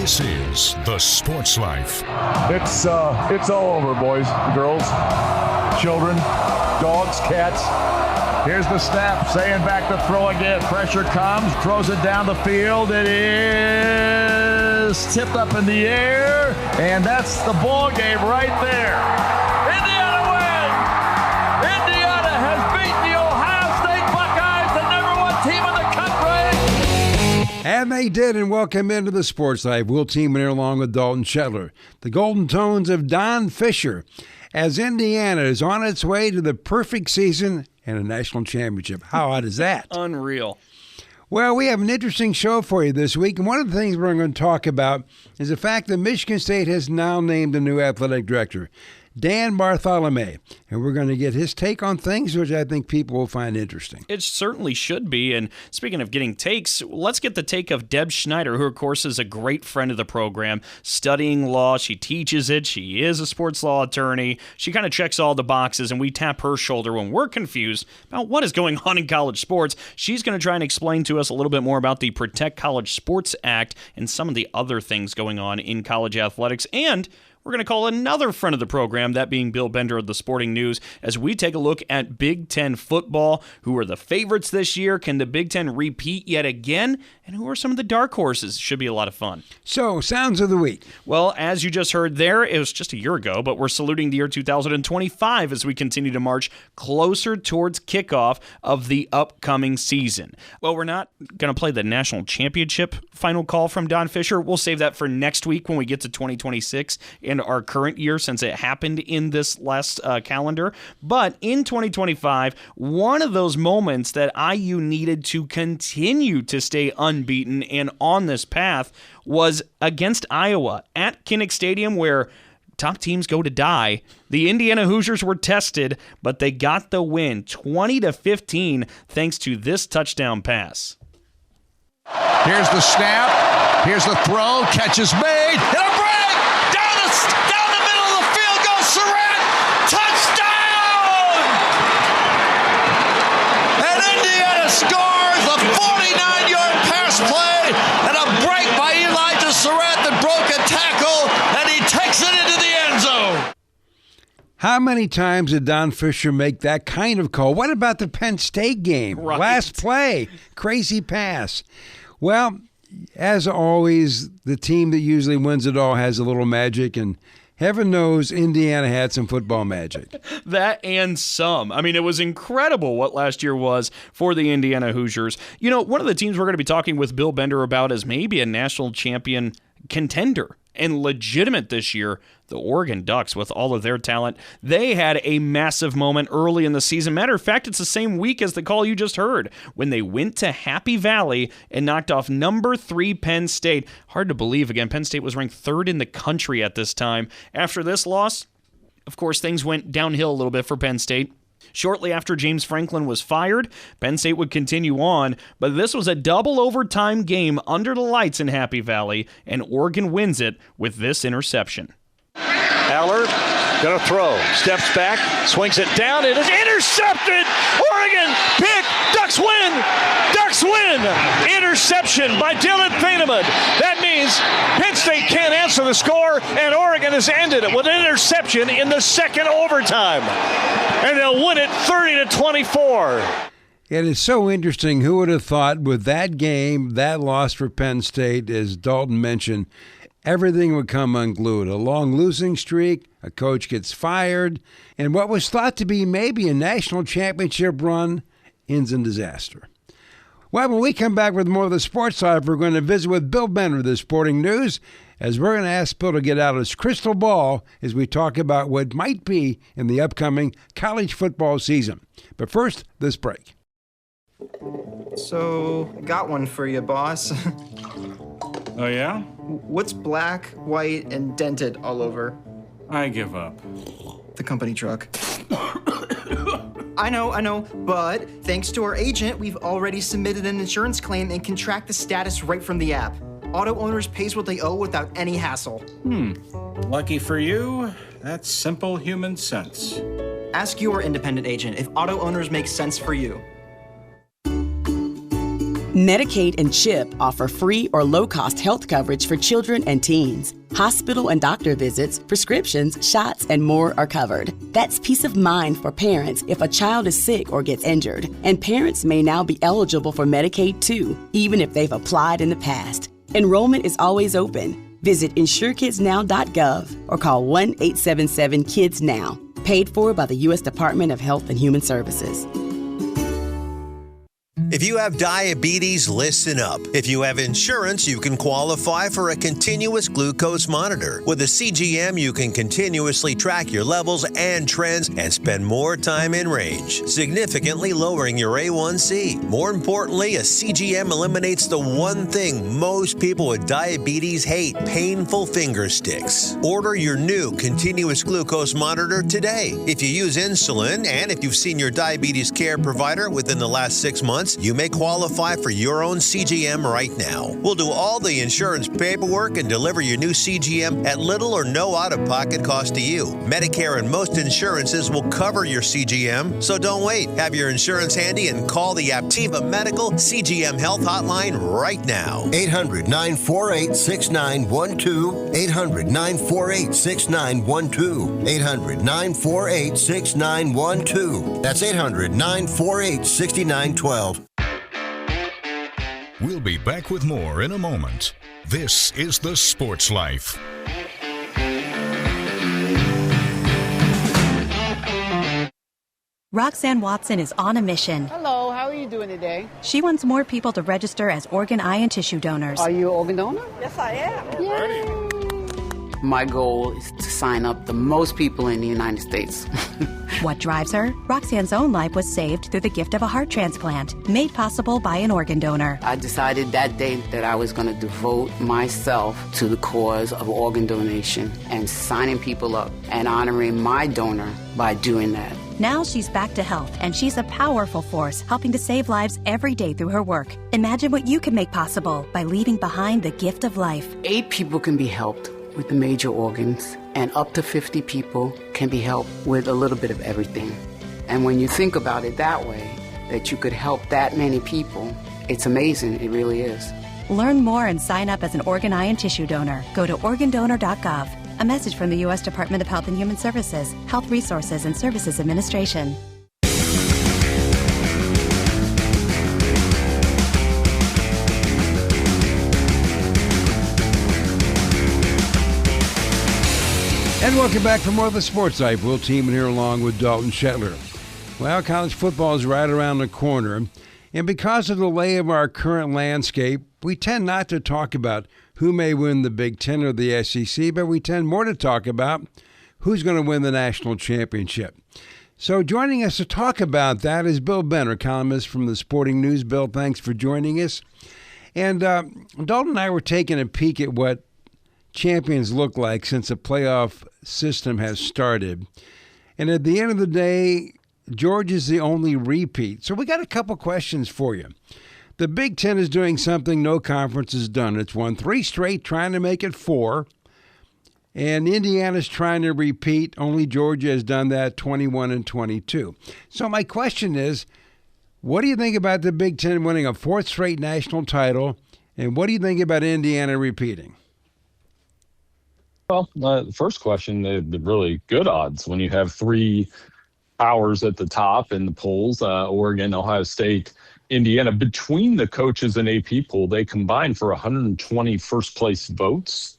This is The Sports Life. It's all over, boys, girls, children, dogs, cats. Here's the snap, saying back to throw again. Pressure comes, throws it down the field. It is tipped up in the air, and that's the ball game right there. Indiana wins! Indiana has beaten the Ohio State Buckeyes, the #1 team in the country. And they did, and welcome into the Sports Life. Will Team here along with Dalton Shetler. The Golden Tones of Don Fisher, as Indiana is on its way to the perfect season and a national championship. How odd is that? Unreal. Well, we have an interesting show for you this week, and one of the things we're going to talk about is the fact that Michigan State has now named a new athletic director, Dan Bartholomae, and we're going to get his take on things, which I think people will find interesting. It certainly should be. And speaking of getting takes, let's get the take of Deb Schneider, who, of course, is a great friend of the program, studying law. She teaches it. She is a sports law attorney. She kind of checks all the boxes, and we tap her shoulder when we're confused about what is going on in college sports. She's going to try and explain to us a little bit more about the Protect College Sports Act and some of the other things going on in college athletics. And we're going to call another friend of the program, that being Bill Bender of the Sporting News, as we take a look at Big Ten football. Who are the favorites this year? Can the Big Ten repeat yet again? And who are some of the dark horses? Should be a lot of fun. So, sounds of the week. Well, as you just heard there, it was just a year ago, but we're saluting the year 2025 as we continue to march closer towards kickoff of the upcoming season. Well, we're not going to play the national championship final call from Don Fisher. We'll save that for next week when we get to 2026 and our current year, since it happened in this last calendar. But in 2025, one of those moments that IU needed to continue to stay unbeaten and on this path was against Iowa at Kinnick Stadium, where top teams go to die. The Indiana Hoosiers were tested, but they got the win 20-15 thanks to this touchdown pass. Here's the snap. Here's the throw. Catch is made. And a break! Down the middle of the field goes Surratt. Touchdown! And Indiana scores a 49-yard pass play and a break by Elijah Surratt that broke a tackle, and he takes it into the end zone. How many times did Don Fisher make that kind of call? What about the Penn State game? Right. Last play, crazy pass. Well, as always, the team that usually wins it all has a little magic, and heaven knows Indiana had some football magic. That and some. I mean, it was incredible what last year was for the Indiana Hoosiers. You know, one of the teams we're going to be talking with Bill Bender about as maybe a national champion contender and legitimate this year, the Oregon Ducks, with all of their talent. They had a massive moment early in the season. Matter of fact, it's the same week as the call you just heard, when they went to Happy Valley and knocked off number 3 Penn State. Hard to believe, again, Penn State was ranked 3rd in the country at this time. After this loss, of course, things went downhill a little bit for Penn State. Shortly after James Franklin was fired, Penn State would continue on, but this was a double overtime game under the lights in Happy Valley, and Oregon wins it with this interception. Aller gonna throw, steps back, swings it down, it is intercepted! Oregon pick, Ducks win! Ducks win! Interception by Dylan Feynman. That means Penn State can't answer the score, and Oregon has ended it with an interception in the second overtime. And they'll win it 30-24. It is so interesting. Who would have thought with that game, that loss for Penn State, as Dalton mentioned, everything would come unglued. A long losing streak, a coach gets fired, and what was thought to be maybe a national championship run ends in disaster. Well, when we come back with more of the sports life, we're going to visit with Bill Bender of the Sporting News, as we're going to ask Bill to get out his crystal ball as we talk about what might be in the upcoming college football season. But first, this break. So, got one for you, boss. Oh, yeah? What's black, white, and dented all over? I give up. The company truck. I know, but thanks to our agent, we've already submitted an insurance claim and can track the status right from the app. Auto owners pays what they owe without any hassle. Lucky for you, that's simple human sense. Ask your independent agent if auto owners make sense for you. Medicaid and CHIP offer free or low-cost health coverage for children and teens. Hospital and doctor visits, prescriptions, shots, and more are covered. That's peace of mind for parents if a child is sick or gets injured. And parents may now be eligible for Medicaid too, even if they've applied in the past. Enrollment is always open. Visit insurekidsnow.gov or call 1-877-KIDS-NOW. Paid for by the U.S. Department of Health and Human Services. If you have diabetes, listen up. If you have insurance, you can qualify for a continuous glucose monitor. With a CGM, you can continuously track your levels and trends and spend more time in range, significantly lowering your A1C. More importantly, a CGM eliminates the one thing most people with diabetes hate: painful finger sticks. Order your new continuous glucose monitor today. If you use insulin and if you've seen your diabetes care provider within the last 6 months, you may qualify for your own CGM right now. We'll do all the insurance paperwork and deliver your new CGM at little or no out-of-pocket cost to you. Medicare and most insurances will cover your CGM, so don't wait. Have your insurance handy and call the Aptiva Medical CGM Health Hotline right now. 800-948-6912. 800-948-6912. 800-948-6912. That's 800-948-6912. We'll be back with more in a moment. This is The Sports Life. Roxanne Watson is on a mission. Hello, how are you doing today? She wants more people to register as organ, eye, and tissue donors. Are you an organ donor? Yes, I am. Yay. My goal is to sign up the most people in the United States. What drives her? Roxanne's own life was saved through the gift of a heart transplant, made possible by an organ donor. I decided that day that I was going to devote myself to the cause of organ donation and signing people up and honoring my donor by doing that. Now she's back to health, and she's a powerful force helping to save lives every day through her work. Imagine what you can make possible by leaving behind the gift of life. 8 people can be helped with the major organs, and up to 50 people can be helped with a little bit of everything. And when you think about it that way, that you could help that many people, it's amazing. It really is. Learn more and sign up as an organ, eye, and tissue donor. Go to organdonor.gov. A message from the U.S. Department of Health and Human Services, Health Resources and Services Administration. And welcome back for more of the Sports Life. Will Teeman here along with Dalton Shetler. Well, college football is right around the corner. And because of the lay of our current landscape, we tend not to talk about who may win the Big Ten or the SEC, but we tend more to talk about who's going to win the national championship. So joining us to talk about that is Bill Benner, columnist from the Sporting News. Bill, thanks for joining us. And Dalton and I were taking a peek at what champions look like since the playoff system has started. And at the end of the day, Georgia's the only repeat. So we got a couple questions for you. The Big Ten is doing something no conference has done. It's won 3 straight, trying to make it 4. And Indiana's trying to repeat. Only Georgia has done that, 21 and 22. So my question is, what do you think about the Big Ten winning a 4th straight national title? And what do you think about Indiana repeating? Well, the first question, the really good odds when you have 3 powers at the top in the polls, Oregon, Ohio State, Indiana. Between the coaches and AP poll, they combined for 120 first-place votes.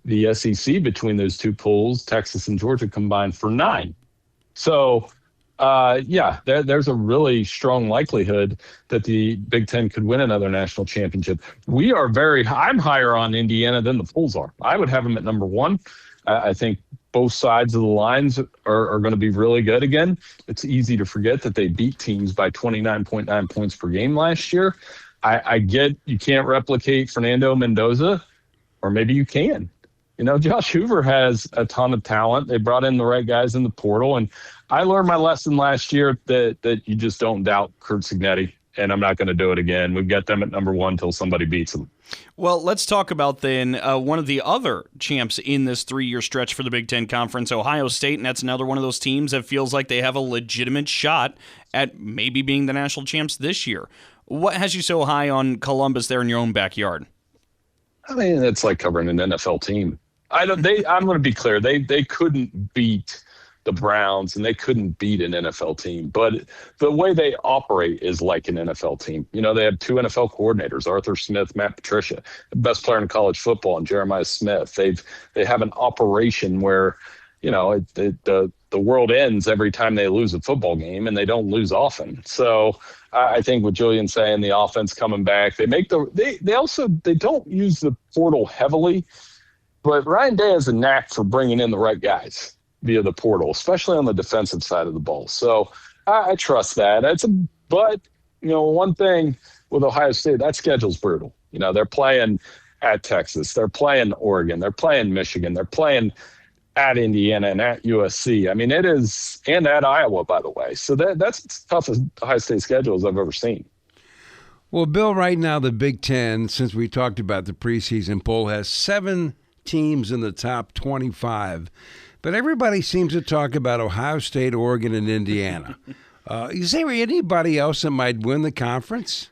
The SEC, between those 2 polls, Texas and Georgia, combined for 9. So, there's a really strong likelihood that the Big Ten could win another national championship. I'm higher on Indiana than the polls are. I would have them at number 1. I think both sides of the lines are going to be really good again. It's easy to forget that they beat teams by 29.9 points per game last year. I get you can't replicate Fernando Mendoza, or maybe you can. Josh Hoover has a ton of talent. They brought in the right guys in the portal. And I learned my lesson last year that you just don't doubt Curt Cignetti. And I'm not going to do it again. We've got them at number 1 until somebody beats them. Well, let's talk about then one of the other champs in this 3-year stretch for the Big Ten Conference, Ohio State, and that's another one of those teams that feels like they have a legitimate shot at maybe being the national champs this year. What has you so high on Columbus there in your own backyard? I mean, it's like covering an NFL team. I'm going to be clear. They couldn't beat the Browns, and they couldn't beat an NFL team. But the way they operate is like an NFL team. You know, they have 2 NFL coordinators, Arthur Smith, Matt Patricia, the best player in college football, and Jeremiah Smith. They have an operation where, you know, the world ends every time they lose a football game, and they don't lose often. So I think with Julian saying the offense coming back, they don't use the portal heavily, but Ryan Day has a knack for bringing in the right guys via the portal, especially on the defensive side of the ball. So I trust that. But, you know, one thing with Ohio State, that schedule's brutal. You know, they're playing at Texas, they're playing Oregon, they're playing Michigan, they're playing at Indiana and at USC. I mean, it is, and at Iowa, by the way. So that's the toughest Ohio State schedules I've ever seen. Well, Bill, right now the Big Ten, since we talked about the preseason poll, has 7 teams in the top 25. But everybody seems to talk about Ohio State, Oregon, and Indiana. Is there anybody else that might win the conference?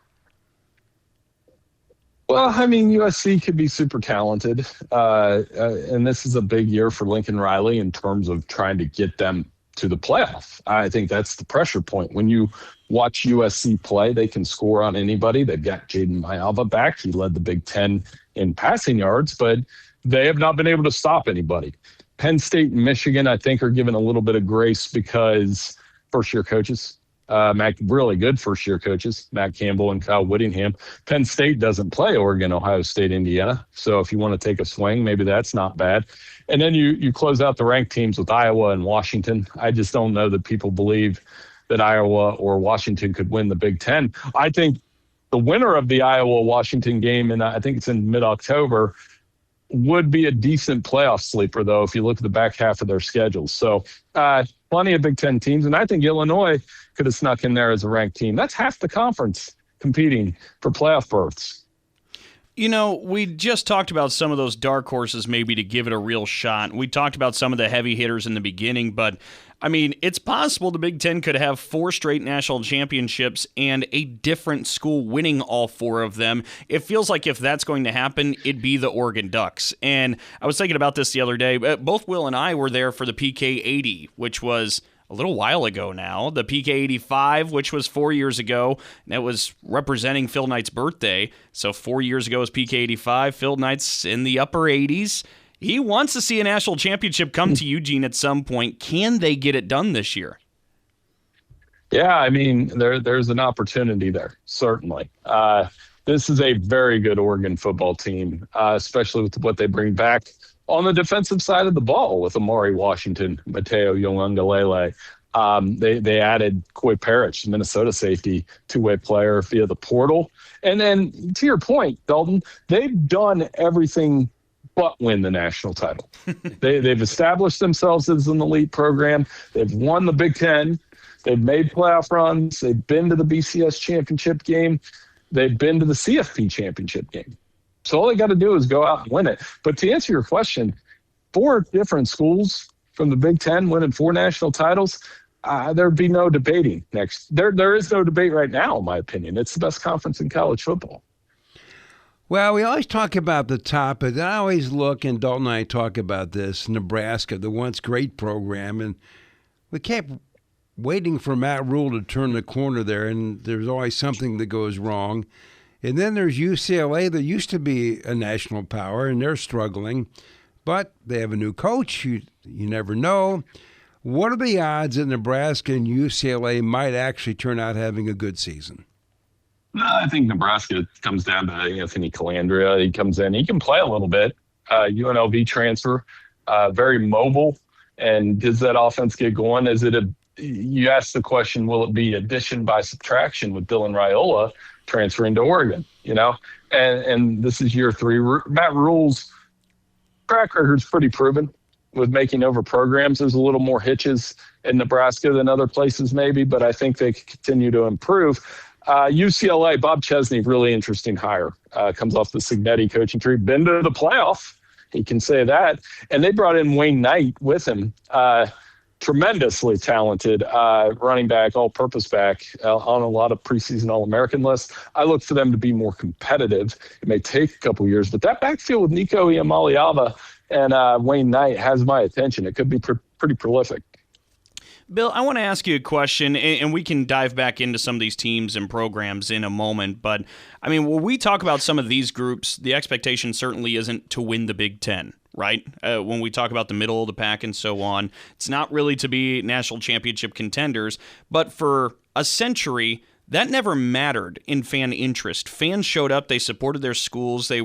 Well, I mean, USC could be super talented. And this is a big year for Lincoln Riley in terms of trying to get them to the playoff. I think that's the pressure point. When you watch USC play, they can score on anybody. They've got Jaden Mayava back. He led the Big Ten in passing yards, but they have not been able to stop anybody. Penn State and Michigan, I think, are given a little bit of grace because first-year coaches, really good first-year coaches, Matt Campbell and Kyle Whittingham. Penn State doesn't play Oregon, Ohio State, Indiana. So if you want to take a swing, maybe that's not bad. And then you close out the ranked teams with Iowa and Washington. I just don't know that people believe that Iowa or Washington could win the Big Ten. I think the winner of the Iowa-Washington game, and I think it's in mid-October, would be a decent playoff sleeper, though, if you look at the back half of their schedules. So plenty of Big Ten teams, and I think Illinois could have snuck in there as a ranked team. That's half the conference competing for playoff berths. You know, we just talked about some of those dark horses maybe to give it a real shot. We talked about some of the heavy hitters in the beginning, but, I mean, it's possible the Big Ten could have 4 straight national championships and a different school winning all 4 of them. It feels like if that's going to happen, it'd be the Oregon Ducks. And I was thinking about this the other day. Both Will and I were there for the PK 80, which was a little while ago now. The PK 85, which was 4 years ago, and it was representing Phil Knight's birthday. So 4 years ago was PK 85. Phil Knight's in the upper 80s. He wants to see a national championship come to Eugene at some point. Can they get it done this year? Yeah, I mean, there's an opportunity there, certainly. This is a very good Oregon football team, especially with what they bring back on the defensive side of the ball with Amari Washington, Mateo Youngalele. They added Coy Parrish, Minnesota safety, 2-way player via the portal. And then to your point, Dalton, they've done everything but win the national title. They've established themselves as an elite program. They've won the Big Ten. They've made playoff runs. They've been to the BCS championship game. They've been to the CFP championship game. So all they got to do is go out and win it. But to answer your question, 4 different schools from the Big Ten winning 4 national titles, there'd be no debating next. There is no debate right now, in my opinion. It's the best conference in college football. Well, we always talk about the top, but I always look, and Dalton and I talk about this, Nebraska, the once great program, and we kept waiting for Matt Rule to turn the corner there, and there's always something that goes wrong. And then there's UCLA that used to be a national power, and they're struggling. But they have a new coach. You never know. What are the odds that Nebraska and UCLA might actually turn out having a good season? I think Nebraska comes down to Anthony Calandria. He comes in. He can play a little bit. UNLV transfer, very mobile. And does that offense get going? You asked the question, will it be addition by subtraction with Dylan Raiola transferring to Oregon, and this is year 3. Matt Rule's track record is pretty proven with making over programs. There's a little more hitches in Nebraska than other places maybe, but I think they can continue to improve. UCLA, Bob Chesney, really interesting hire. Comes off the Signetti coaching tree, been to the playoff. He can say that. And they brought in Wayne Knight with him tremendously talented running back, all-purpose back on a lot of preseason All-American lists. I look for them to be more competitive. It may take a couple years, but that backfield with Nico Iamaleava and Wayne Knight has my attention. It could be pretty prolific. Bill, I want to ask you a question, and we can dive back into some of these teams and programs in a moment. But, I mean, when we talk about some of these groups, the expectation certainly isn't to win the Big Ten, right? When we talk about the middle of the pack and so on, it's not really to be national championship contenders. But for a century, that never mattered in fan interest. Fans showed up, they supported their schools, they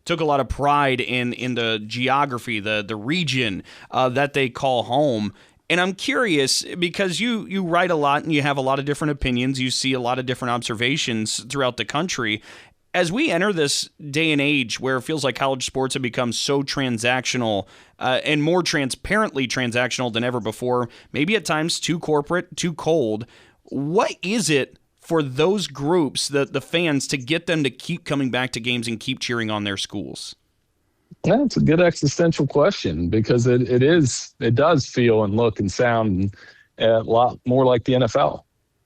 took a lot of pride in the geography, the region that they call home. And I'm curious, because you write a lot and you have a lot of different opinions, you see a lot of different observations throughout the country. As we enter this day and age where it feels like college sports have become so transactional and more transparently transactional than ever before, maybe at times too corporate, too cold, what is it for those groups, the fans, to get them to keep coming back to games and keep cheering on their schools? That's a good existential question, because it does feel and look and sound a lot more like the NFL.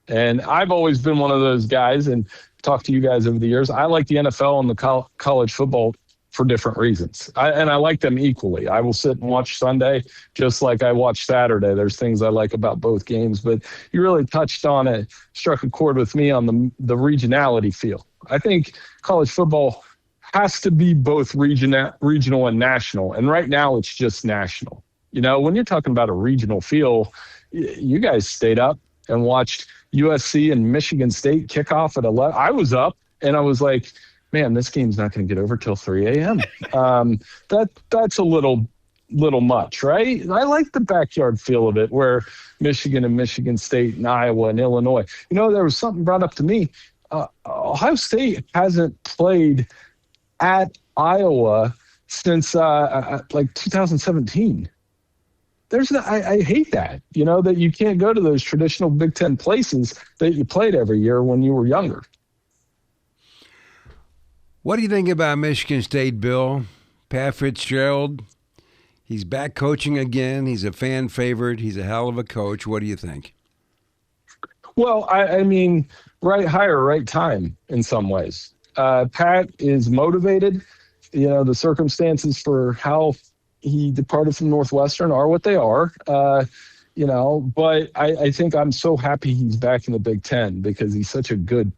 And I've always been one of those guys, and talked to you guys over the years. I like the NFL and the college football for different reasons. I like them equally. I will sit and watch Sunday just like I watch Saturday. There's things I like about both games, but you really touched on it, struck a chord with me on the regionality feel. I think college football has to be both regional and national. And right now it's just national. You know, when you're talking about a regional feel, you guys stayed up and watched USC and Michigan State kickoff at 11. I was up and I was like, man, this game's not going to get over till 3 a.m. That's a little much, right? I like the backyard feel of it, where Michigan and Michigan State and Iowa and Illinois. You know, there was something brought up to me. Ohio State hasn't played at Iowa since like 2017. I hate that, you know, that you can't go to those traditional Big Ten places that you played every year when you were younger. What do you think about Michigan State, Bill? Pat Fitzgerald, he's back coaching again. He's a fan favorite. He's a hell of a coach. What do you think? Well, I mean, right hire, right time in some ways. Pat is motivated. You know, the circumstances for how he departed from Northwestern are what they are, you know, but I think I'm so happy he's back in the Big Ten, because he's such a good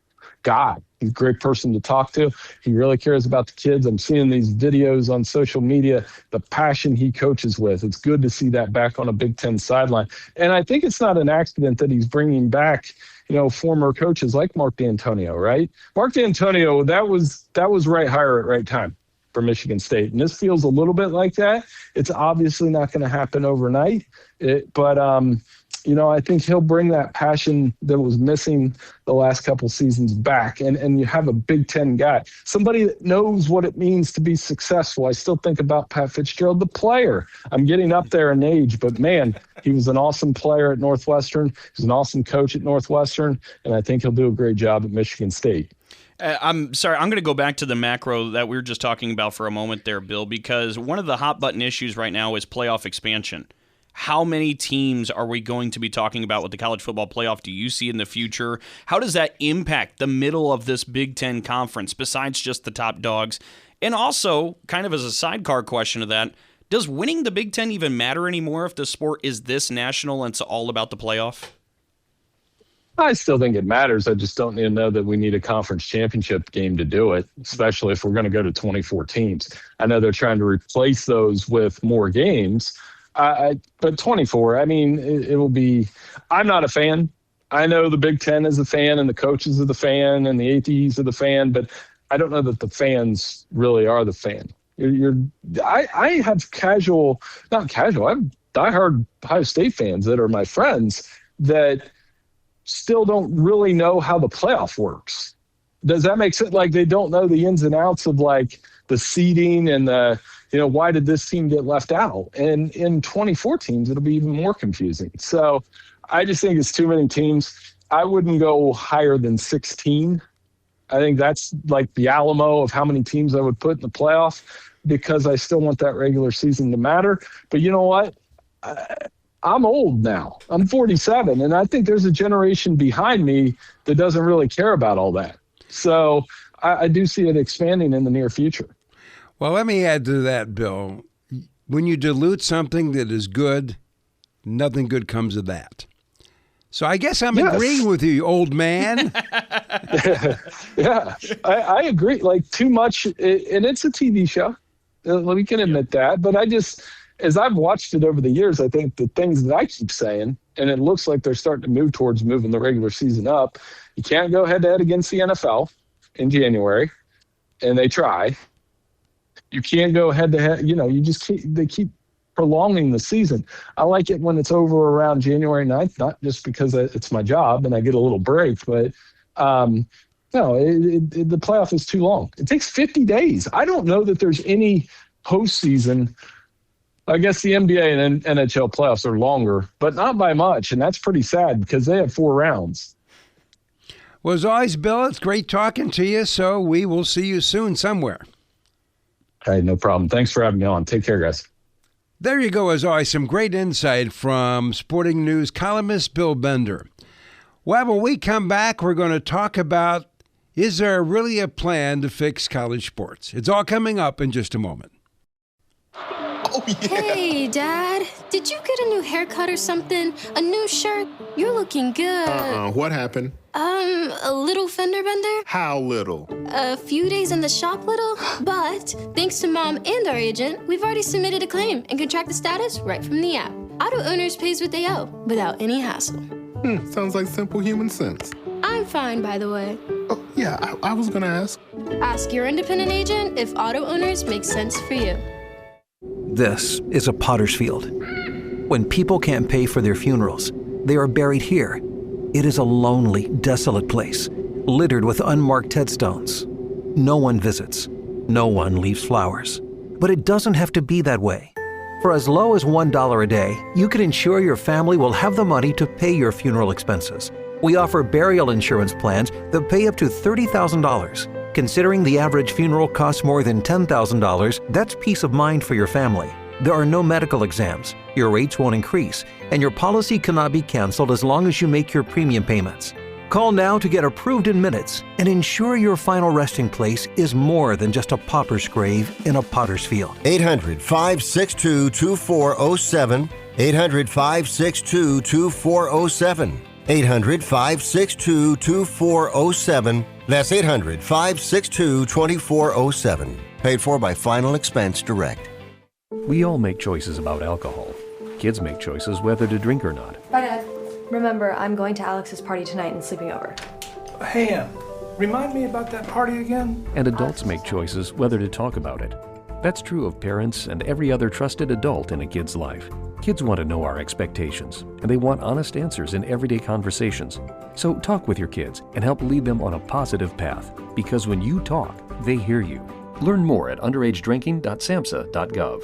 guy. He's a great person to talk to. He really cares about the kids. I'm seeing these videos on social media, the passion he coaches with. It's good to see that back on a Big Ten sideline. And I think it's not an accident that he's bringing back, you know, former coaches like Mark D'Antonio, right? Mark D'Antonio, that was right hire at right time for Michigan State. And this feels a little bit like that. It's obviously not going to happen overnight, but you know, I think he'll bring that passion that was missing the last couple seasons back. And you have a Big Ten guy, somebody that knows what it means to be successful. I still think about Pat Fitzgerald, the player. I'm getting up there in age, but man, he was an awesome player at Northwestern. He's an awesome coach at Northwestern, and I think he'll do a great job at Michigan State. I'm sorry, I'm going to go back to the macro that we were just talking about for a moment there, Bill, because one of the hot button issues right now is playoff expansion. How many teams are we going to be talking about with the college football playoff do you see in the future? How does that impact the middle of this Big Ten conference besides just the top dogs? And also, kind of as a sidecar question to that, does winning the Big Ten even matter anymore if the sport is this national and it's all about the playoff? I still think it matters. I just don't know that we need a conference championship game to do it, especially if we're going to go to 24 teams. I know they're trying to replace those with more games. But 24, I mean, it will be – I'm not a fan. I know the Big Ten is a fan and the coaches are the fan and the ATs are the fan, but I don't know that the fans really are the fan. I have not casual, I have diehard Ohio State fans that are my friends that still don't really know how the playoff works. Does that make sense? Like, they don't know the ins and outs of, like, the seeding and the – you know, why did this team get left out? And in 24 teams, it'll be even more confusing. So I just think it's too many teams. I wouldn't go higher than 16. I think that's like the Alamo of how many teams I would put in the playoff, because I still want that regular season to matter. But you know what? I'm old now. I'm 47, and I think there's a generation behind me that doesn't really care about all that. So I do see it expanding in the near future. Well, let me add to that, Bill. When you dilute something that is good, nothing good comes of that. So I guess I'm agreeing with you, old man. Yeah, I agree. Like, too much, and it's a TV show. We can admit that. But as I've watched it over the years, I think the things that I keep saying, and it looks like they're starting to move towards moving the regular season up. You can't go head-to-head against the NFL in January, and they try. You can't go head-to-head. You just they keep prolonging the season. I like it when it's over around January 9th, not just because it's my job and I get a little break, but no, the playoff is too long. It takes 50 days. I don't know that there's any postseason. I guess the NBA and NHL playoffs are longer, but not by much, and that's pretty sad because they have 4 rounds. Well, as always, Bill, it's great talking to you, so we will see you soon somewhere. Hey, no problem. Thanks for having me on. Take care, guys. There you go, as always, some great insight from Sporting News columnist Bill Bender. Well, when we come back, we're going to talk about, is there really a plan to fix college sports? It's all coming up in just a moment. Oh, yeah. Hey, Dad. Did you get a new haircut or something? A new shirt? You're looking good. What happened? A little fender bender? How little? A few days in the shop little. But thanks to Mom and our agent, we've already submitted a claim and can track the status right from the app. Auto owners pays what they owe without any hassle. Sounds like simple human sense. I'm fine, by the way. Oh, yeah, I was gonna ask. Ask your independent agent if auto owners make sense for you. This is a potter's field. When people can't pay for their funerals, they are buried here. It is a lonely, desolate place, littered with unmarked headstones. No one visits. No one leaves flowers. But it doesn't have to be that way. For as low as $1 a day, you can ensure your family will have the money to pay your funeral expenses. We offer burial insurance plans that pay up to $30,000. Considering the average funeral costs more than $10,000, that's peace of mind for your family. There are no medical exams, your rates won't increase, and your policy cannot be canceled as long as you make your premium payments. Call now to get approved in minutes and ensure your final resting place is more than just a pauper's grave in a potter's field. 800-562-2407. 800-562-2407. 800-562-2407. That's 800-562-2407. Paid for by Final Expense Direct. We all make choices about alcohol. Kids make choices whether to drink or not. Bye, Dad. Remember, I'm going to Alex's party tonight and sleeping over. Hey, remind me about that party again? And adults make choices whether to talk about it. That's true of parents and every other trusted adult in a kid's life. Kids want to know our expectations, and they want honest answers in everyday conversations. So talk with your kids and help lead them on a positive path, because when you talk, they hear you. Learn more at underagedrinking.samhsa.gov.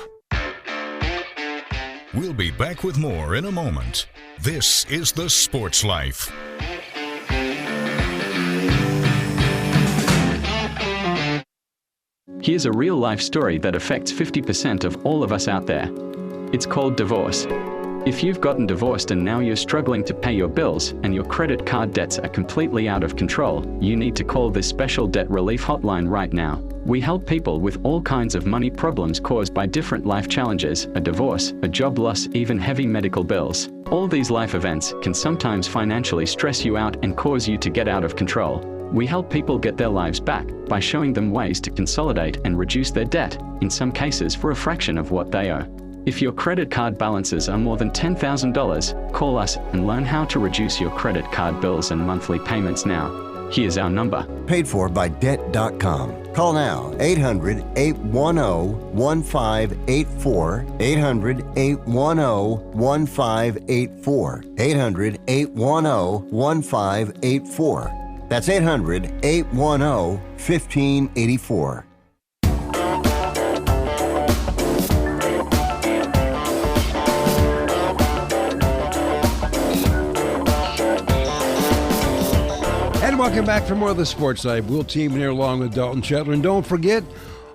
We'll be back with more in a moment. This is The Sports Life. Here's a real-life story that affects 50% of all of us out there. It's called divorce. If you've gotten divorced and now you're struggling to pay your bills and your credit card debts are completely out of control, you need to call this special debt relief hotline right now. We help people with all kinds of money problems caused by different life challenges, a divorce, a job loss, even heavy medical bills. All these life events can sometimes financially stress you out and cause you to get out of control. We help people get their lives back by showing them ways to consolidate and reduce their debt, in some cases for a fraction of what they owe. If your credit card balances are more than $10,000, call us and learn how to reduce your credit card bills and monthly payments now. Here's our number. Paid for by Debt.com. Call now, 800-810-1584, 800-810-1584, 800-810-1584. That's 800-810-1584. And welcome back for more of the Sports Life. We'll team here along with Dalton Shetler. And don't forget,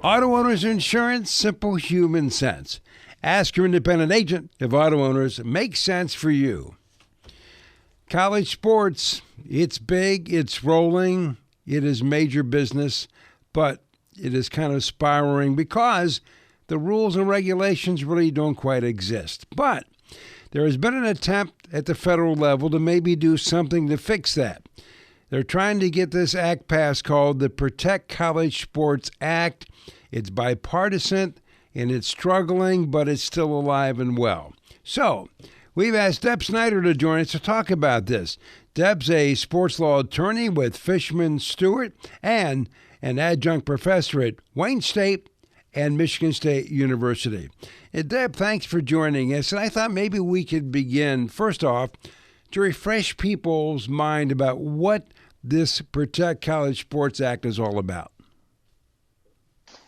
auto owners insurance, simple human sense. Ask your independent agent if auto owners make sense for you. College sports, it's big, it's rolling, it is major business, but it is kind of spiraling because the rules and regulations really don't quite exist. But there has been an attempt at the federal level to maybe do something to fix that. They're trying to get this act passed called the Protect College Sports Act. It's bipartisan and it's struggling, but it's still alive and well. So we've asked Deb Schneider to join us to talk about this. Deb's a sports law attorney with Fishman Stewart and an adjunct professor at Wayne State and Michigan State University. And Deb, thanks for joining us. And I thought maybe we could begin, first off, to refresh people's mind about what this Protect College Sports Act is all about.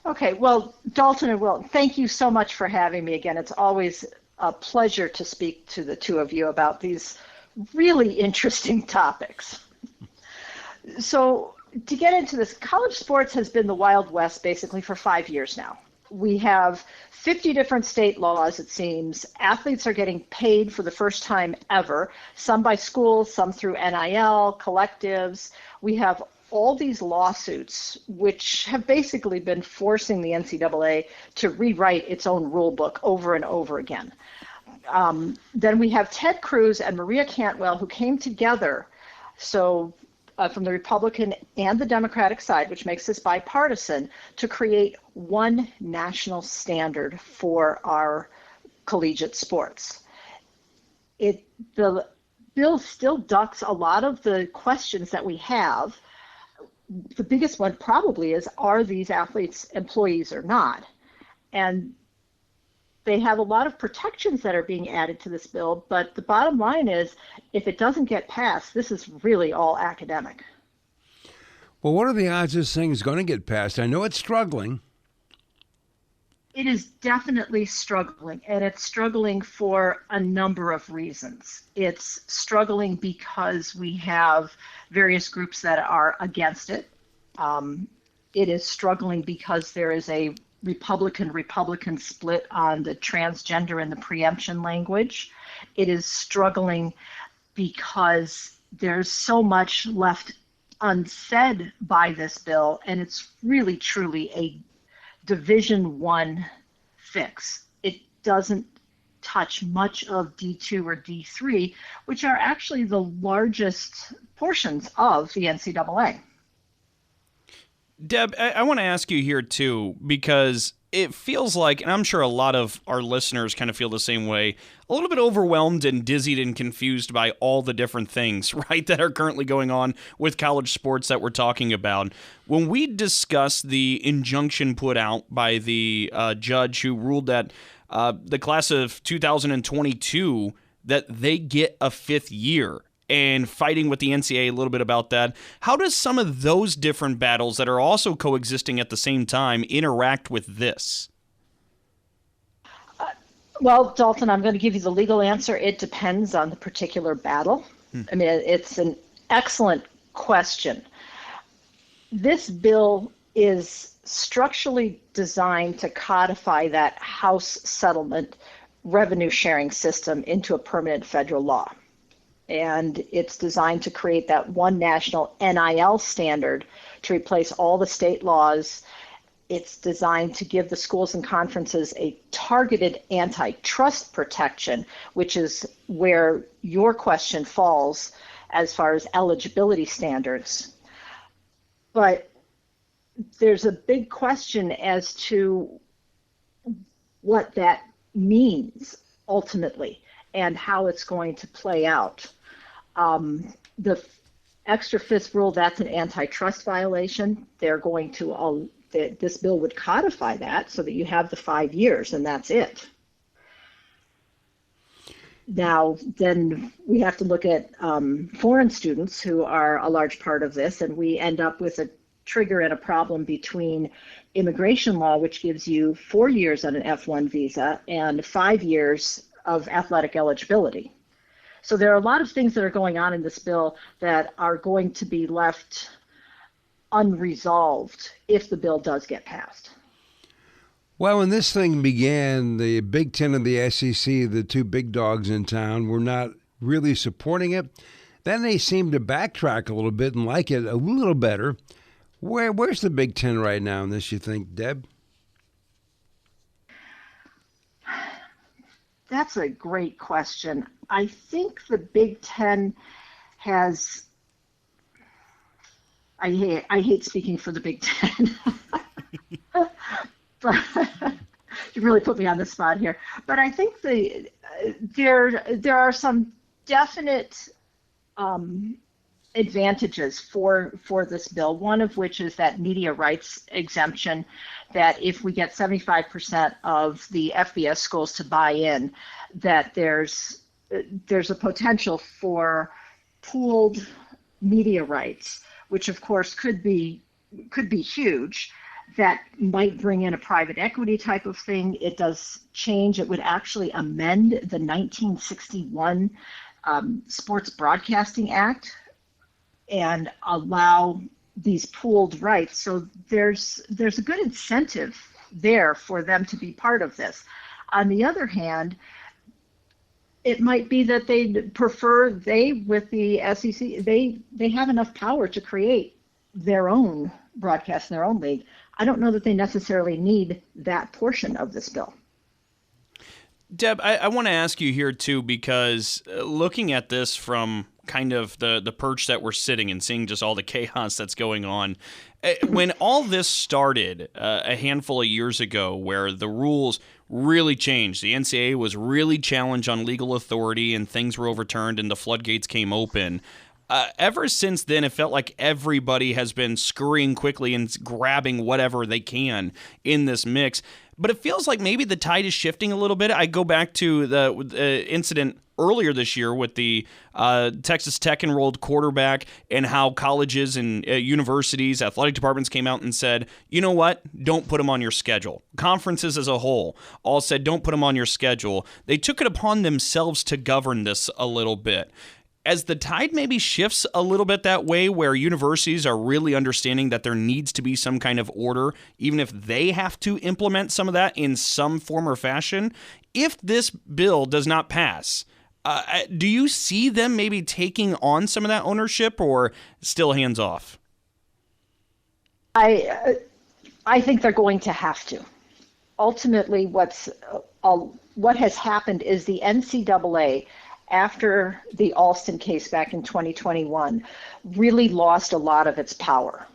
Okay, well, Dalton and Will, thank you so much for having me again. It's always a pleasure to speak to the two of you about these really interesting topics. So to get into this, college sports has been the Wild West basically for 5 years now. We have 50 different state laws, it seems. Athletes are getting paid for the first time ever, some by schools, some through NIL, collectives. We have all these lawsuits, which have basically been forcing the NCAA to rewrite its own rule book over and over again. Then we have Ted Cruz and Maria Cantwell, who came together from the Republican and the Democratic side, which makes this bipartisan, to create one national standard for our collegiate sports. The bill still ducks a lot of the questions that we have. The biggest one probably is, are these athletes employees or not? And they have a lot of protections that are being added to this bill, but the bottom line is, if it doesn't get passed, this is really all academic. Well, what are the odds this thing is going to get passed? I know it's struggling. It is definitely struggling, and it's struggling for a number of reasons. It's struggling because we have various groups that are against it. It is struggling because there is a Republican split on the transgender and the preemption language. It is struggling because there's so much left unsaid by this bill, and it's really truly a Division I fix. It doesn't touch much of D2 or D3, which are actually the largest portions of the NCAA. Deb, I want to ask you here too, because it feels like, and I'm sure a lot of our listeners kind of feel the same way, a little bit overwhelmed and dizzied and confused by all the different things, right, that are currently going on with college sports that we're talking about. When we discuss the injunction put out by the judge who ruled that the class of 2022, that they get a fifth year, and fighting with the NCAA a little bit about that, how does some of those different battles that are also coexisting at the same time interact with this? Well, Dalton, I'm going to give you the legal answer. It depends on the particular battle. I mean, it's an excellent question. This bill is structurally designed to codify that House settlement revenue sharing system into a permanent federal law. And it's designed to create that one national NIL standard to replace all the state laws. It's designed to give the schools and conferences a targeted antitrust protection, which is where your question falls as far as eligibility standards. But there's a big question as to what that means ultimately and how it's going to play out. The extra fifth rule, that's an antitrust violation. They're going to this bill would codify that so that you have the 5 years and that's it. Now, then we have to look at foreign students who are a large part of this, and we end up with a trigger and a problem between immigration law, which gives you 4 years on an F1 visa and 5 years of athletic eligibility. So there are a lot of things that are going on in this bill that are going to be left unresolved if the bill does get passed. Well, when this thing began, the Big Ten and the SEC, the two big dogs in town, were not really supporting it. Then they seemed to backtrack a little bit and like it a little better. Where's the Big Ten right now in this, you think, Deb? That's a great question. I think the Big Ten has, I hate speaking for the Big Ten, but you really put me on the spot here. But I think there are some definite advantages for this bill, one of which is that media rights exemption, that if we get 75% of the FBS schools to buy in, that there's a potential for pooled media rights, which of course could be huge. That might bring in a private equity type of thing. It does change. It would actually amend the 1961 Sports Broadcasting Act and allow these pooled rights. So there's a good incentive there for them to be part of this. On the other hand, it might be that they'd prefer with the SEC, they have enough power to create their own broadcast in their own league. I don't know that they necessarily need that portion of this bill. Deb, I want to ask you here too, because looking at this from kind of the perch that we're sitting and seeing just all the chaos that's going on, when all this started a handful of years ago, where the rules really changed, the NCAA was really challenged on legal authority and things were overturned and the floodgates came open. Ever since then, it felt like everybody has been scurrying quickly and grabbing whatever they can in this mix. But it feels like maybe the tide is shifting a little bit. I go back to the incident earlier this year with the Texas Tech enrolled quarterback and how colleges and universities, athletic departments came out and said, you know what, don't put them on your schedule. Conferences as a whole all said, don't put them on your schedule. They took it upon themselves to govern this a little bit. As the tide maybe shifts a little bit that way, where universities are really understanding that there needs to be some kind of order, even if they have to implement some of that in some form or fashion, if this bill does not pass, do you see them maybe taking on some of that ownership, or still hands off? I think they're going to have to. Ultimately, what has happened is the NCAA, after the Alston case back in 2021, really lost a lot of its power.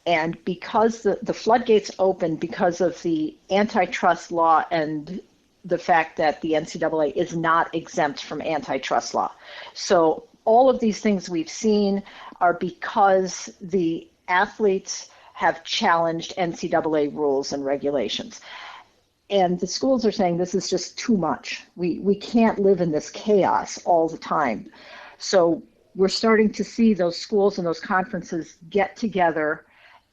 And because the floodgates opened because of the antitrust law and the fact that the NCAA is not exempt from antitrust law. So all of these things we've seen are because the athletes have challenged NCAA rules and regulations. And the schools are saying this is just too much. We can't live in this chaos all the time. So we're starting to see those schools and those conferences get together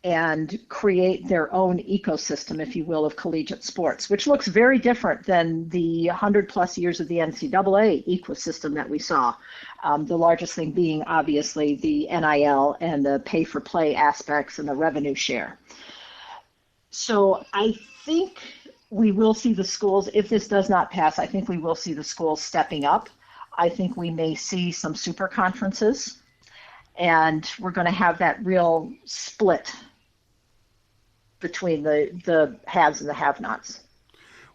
and create their own ecosystem, if you will, of collegiate sports, which looks very different than the 100+ years of the NCAA ecosystem that we saw. The largest thing being obviously the NIL and the pay-for-play aspects and the revenue share. So I think we will see the schools, if this does not pass, I think we will see the schools stepping up. I think we may see some super conferences, and we're going to have that real split between the haves and the have-nots.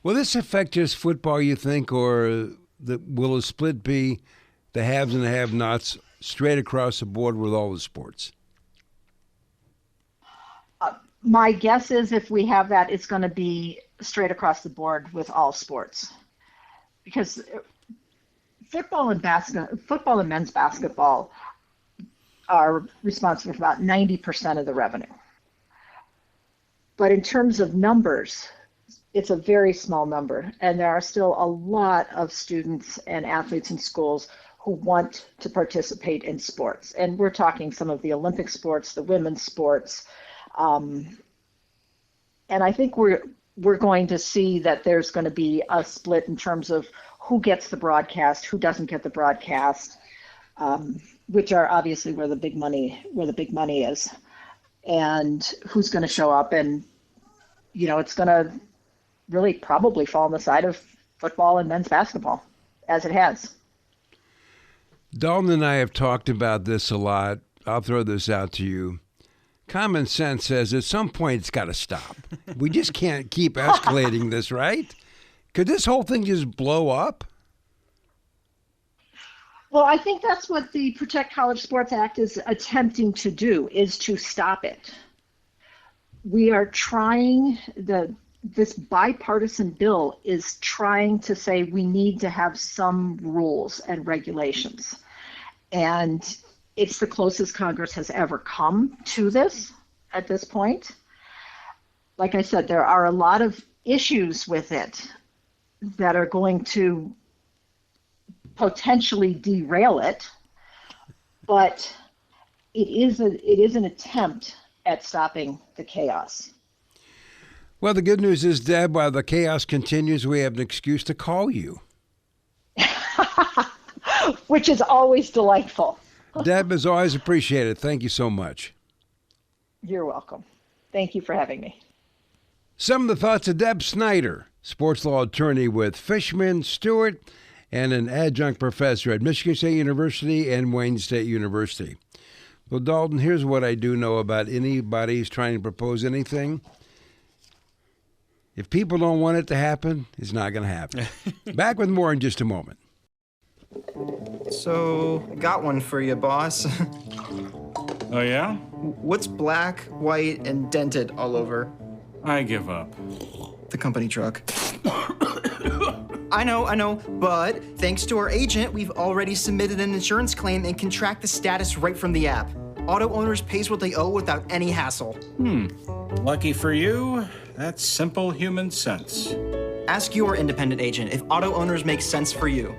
Will this affect just football, you think, or will a split be the haves and the have-nots straight across the board with all the sports? My guess is if we have that, it's going to be straight across the board with all sports, because football and men's basketball are responsible for about 90% of the revenue. But in terms of numbers, it's a very small number, and there are still a lot of students and athletes in schools who want to participate in sports. And we're talking some of the Olympic sports, the women's sports, and I think we're going to see that there's going to be a split in terms of who gets the broadcast, who doesn't get the broadcast, which are obviously where the big money is, and who's going to show up. And it's going to really probably fall on the side of football and men's basketball, as it has. Dalton and I have talked about this a lot. I'll throw this out to you. Common sense says at some point it's got to stop. We just can't keep escalating this, right? Could this whole thing just blow up? Well, I think that's what the Protect College Sports Act is attempting to do, is to stop it. We are trying, this bipartisan bill is trying to say we need to have some rules and regulations. And it's the closest Congress has ever come to this at this point. Like I said, there are a lot of issues with it that are going to potentially derail it, but it is an attempt at stopping the chaos. Well, the good news is, Deb, while the chaos continues, we have an excuse to call you. Which is always delightful. Deb, is always appreciated. Thank you so much. You're welcome. Thank you for having me. Some of the thoughts of Deb Schneider, sports law attorney with Fishman Stewart and an adjunct professor at Michigan State University and Wayne State University. Well, Dalton, here's what I do know about anybody who's trying to propose anything. If people don't want it to happen, it's not going to happen. Back with more in just a moment. So, got one for you, boss. Oh, yeah? What's black, white, and dented all over? I give up. The company truck. I know, but thanks to our agent, we've already submitted an insurance claim and can track the status right from the app. Auto owners pays what they owe without any hassle. Lucky for you, that's simple human sense. Ask your independent agent if auto owners make sense for you.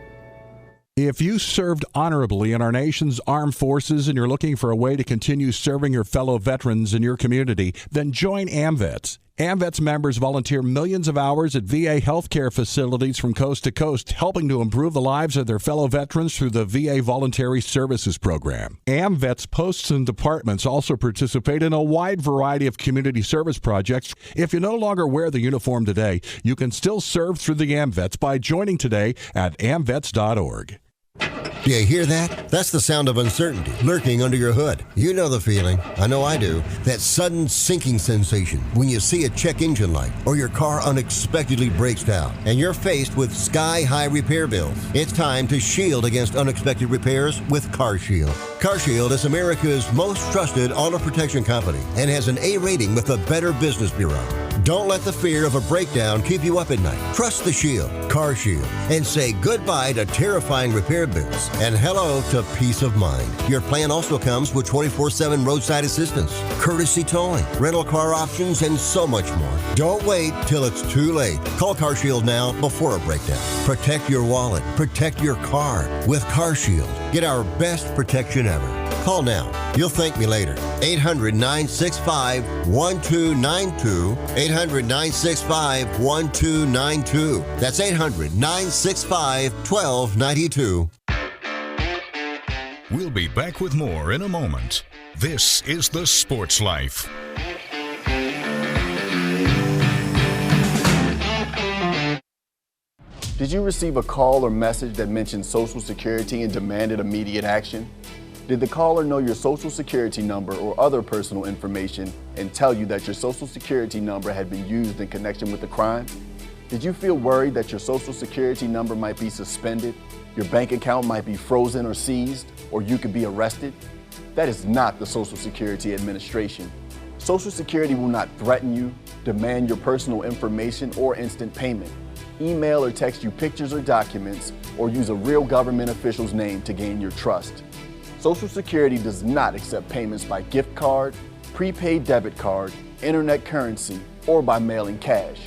If you served honorably in our nation's armed forces and you're looking for a way to continue serving your fellow veterans in your community, then join AMVETS. AMVETS members volunteer millions of hours at VA healthcare facilities from coast to coast, helping to improve the lives of their fellow veterans through the VA Voluntary Services Program. AMVETS posts and departments also participate in a wide variety of community service projects. If you no longer wear the uniform today, you can still serve through the AMVETS by joining today at amvets.org. Do you hear that? That's the sound of uncertainty lurking under your hood. You know the feeling. I know I do. That sudden sinking sensation when you see a check engine light or your car unexpectedly breaks down and you're faced with sky-high repair bills. It's time to shield against unexpected repairs with CarShield. CarShield is America's most trusted auto protection company and has an A rating with the Better Business Bureau. Don't let the fear of a breakdown keep you up at night. Trust the Shield, CarShield, and say goodbye to terrifying repair bills and hello to peace of mind. Your plan also comes with 24/7 roadside assistance, courtesy towing, rental car options, and so much more. Don't wait till it's too late. Call CarShield now before a breakdown. Protect your wallet. Protect your car with CarShield. Get our best protection ever. Call now. You'll thank me later. 800-965-1292. 800-965-1292. That's 800-965-1292. We'll be back with more in a moment. This is The Sports Life. Did you receive a call or message that mentioned Social Security and demanded immediate action? Did the caller know your Social Security number or other personal information and tell you that your Social Security number had been used in connection with the crime? Did you feel worried that your Social Security number might be suspended, your bank account might be frozen or seized, or you could be arrested? That is not the Social Security Administration. Social Security will not threaten you, demand your personal information, or instant payment, email or text you pictures or documents, or use a real government official's name to gain your trust. Social Security does not accept payments by gift card, prepaid debit card, internet currency, or by mailing cash.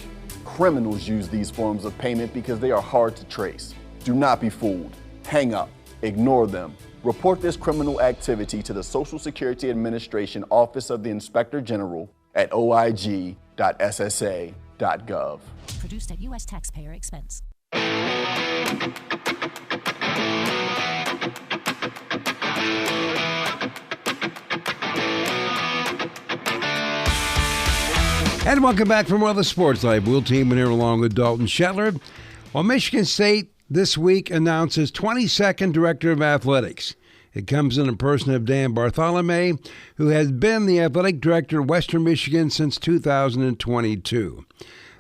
Criminals use these forms of payment because they are hard to trace. Do not be fooled. Hang up. Ignore them. Report this criminal activity to the Social Security Administration Office of the Inspector General at oig.ssa.gov. Produced at U.S. taxpayer expense. And welcome back for more of the Sports Life. Will Teeman here along with Dalton Shetler. Well, Michigan State this week announces 22nd Director of Athletics. It comes in the person of Dan Bartholomae, who has been the Athletic Director of Western Michigan since 2022.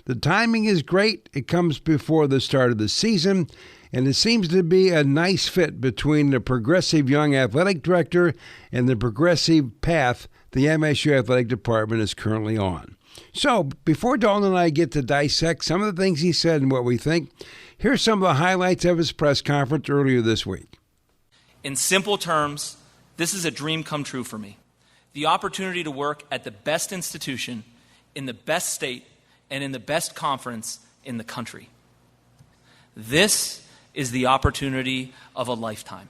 The timing is great. It comes before the start of the season, and it seems to be a nice fit between the progressive young athletic director and the progressive path the MSU Athletic Department is currently on. So, before Dalton and I get to dissect some of the things he said and what we think, here's some of the highlights of his press conference earlier this week. In simple terms, this is a dream come true for me. The opportunity to work at the best institution, in the best state, and in the best conference in the country. This is the opportunity of a lifetime.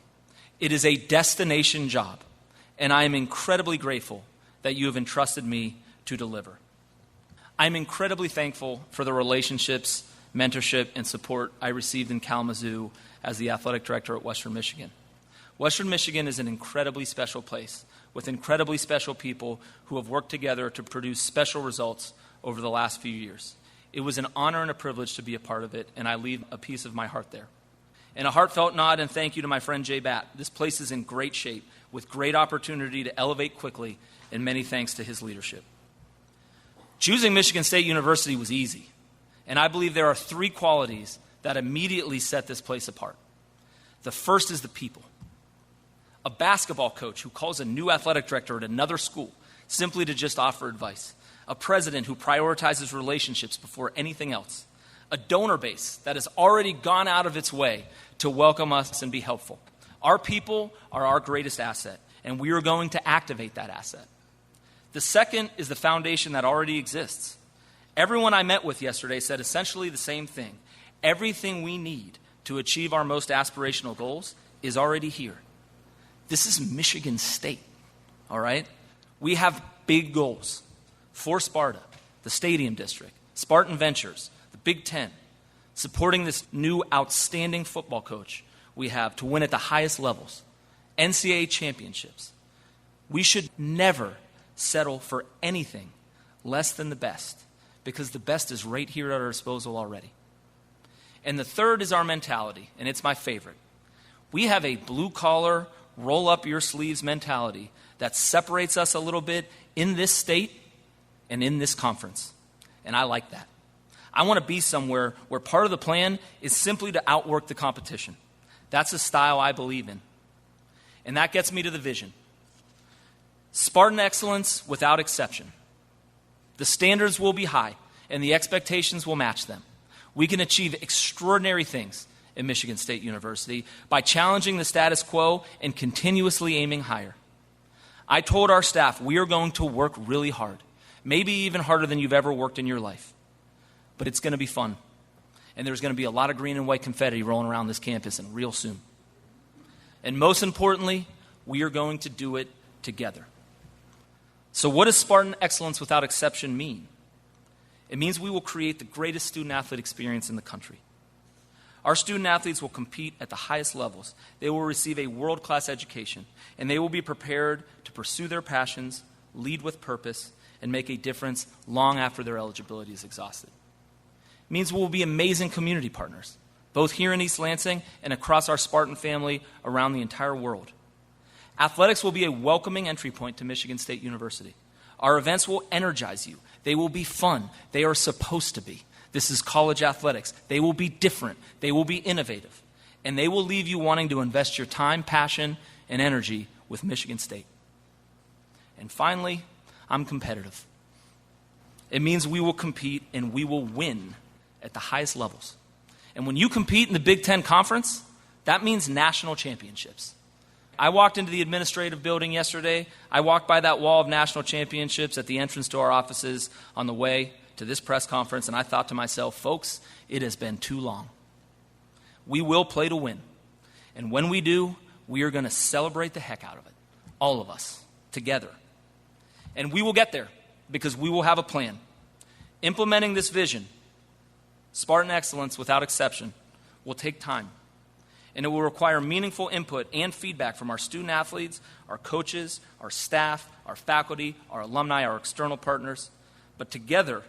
It is a destination job, and I am incredibly grateful that you have entrusted me to deliver. I'm incredibly thankful for the relationships, mentorship, and support I received in Kalamazoo as the athletic director at Western Michigan. Western Michigan is an incredibly special place with incredibly special people who have worked together to produce special results over the last few years. It was an honor and a privilege to be a part of it, and I leave a piece of my heart there. And a heartfelt nod and thank you to my friend Jay Batt. This place is in great shape with great opportunity to elevate quickly, and many thanks to his leadership. Choosing Michigan State University was easy, and I believe there are three qualities that immediately set this place apart. The first is the people. A basketball coach who calls a new athletic director at another school simply to just offer advice. A president who prioritizes relationships before anything else. A donor base that has already gone out of its way to welcome us and be helpful. Our people are our greatest asset, and we are going to activate that asset. The second is the foundation that already exists. Everyone I met with yesterday said essentially the same thing. Everything we need to achieve our most aspirational goals is already here. This is Michigan State, all right? We have big goals for Sparta, the Stadium District, Spartan Ventures, the Big Ten, supporting this new outstanding football coach we have to win at the highest levels, NCAA championships. We should never settle for anything less than the best, because the best is right here at our disposal already. And the third is our mentality, and it's my favorite. We have a blue-collar, roll-up-your-sleeves mentality that separates us a little bit in this state and in this conference. And I like that. I want to be somewhere where part of the plan is simply to outwork the competition. That's a style I believe in. And that gets me to the vision. Spartan excellence without exception. The standards will be high, and the expectations will match them. We can achieve extraordinary things at Michigan State University by challenging the status quo and continuously aiming higher. I told our staff we are going to work really hard, maybe even harder than you've ever worked in your life. But it's going to be fun. And there's going to be a lot of green and white confetti rolling around this campus and real soon. And most importantly, we are going to do it together. So what does Spartan excellence without exception mean? It means we will create the greatest student-athlete experience in the country. Our student-athletes will compete at the highest levels. They will receive a world-class education, and they will be prepared to pursue their passions, lead with purpose, and make a difference long after their eligibility is exhausted. It means we will be amazing community partners, both here in East Lansing and across our Spartan family around the entire world. Athletics will be a welcoming entry point to Michigan State University. Our events will energize you. They will be fun. They are supposed to be. This is college athletics. They will be different. They will be innovative. And they will leave you wanting to invest your time, passion, and energy with Michigan State. And finally, I'm competitive. It means we will compete and we will win at the highest levels. And when you compete in the Big Ten Conference, that means national championships. I walked into the administrative building yesterday. I walked by that wall of national championships at the entrance to our offices on the way to this press conference, and I thought to myself, folks, it has been too long. We will play to win. And when we do, we are going to celebrate the heck out of it. All of us, together. And we will get there because we will have a plan. Implementing this vision, Spartan excellence without exception, will take time. And it will require meaningful input and feedback from our student athletes, our coaches, our staff, our faculty, our alumni, our external partners. But together,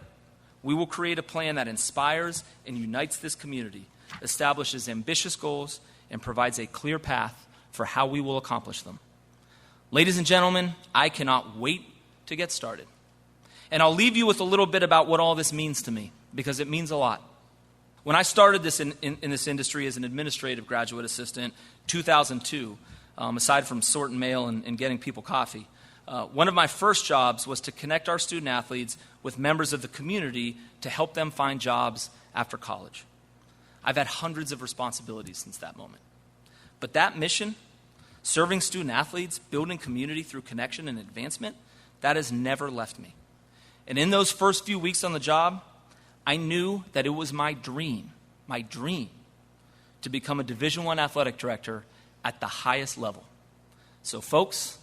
we will create a plan that inspires and unites this community, establishes ambitious goals, and provides a clear path for how we will accomplish them. Ladies and gentlemen, I cannot wait to get started. And I'll leave you with a little bit about what all this means to me, because it means a lot. When I started this in this industry as an administrative graduate assistant, 2002, aside from sorting mail and getting people coffee, one of my first jobs was to connect our student athletes with members of the community to help them find jobs after college. I've had hundreds of responsibilities since that moment. But that mission, serving student athletes, building community through connection and advancement, that has never left me. And in those first few weeks on the job, I knew that it was my dream to become a Division I athletic director at the highest level. So folks,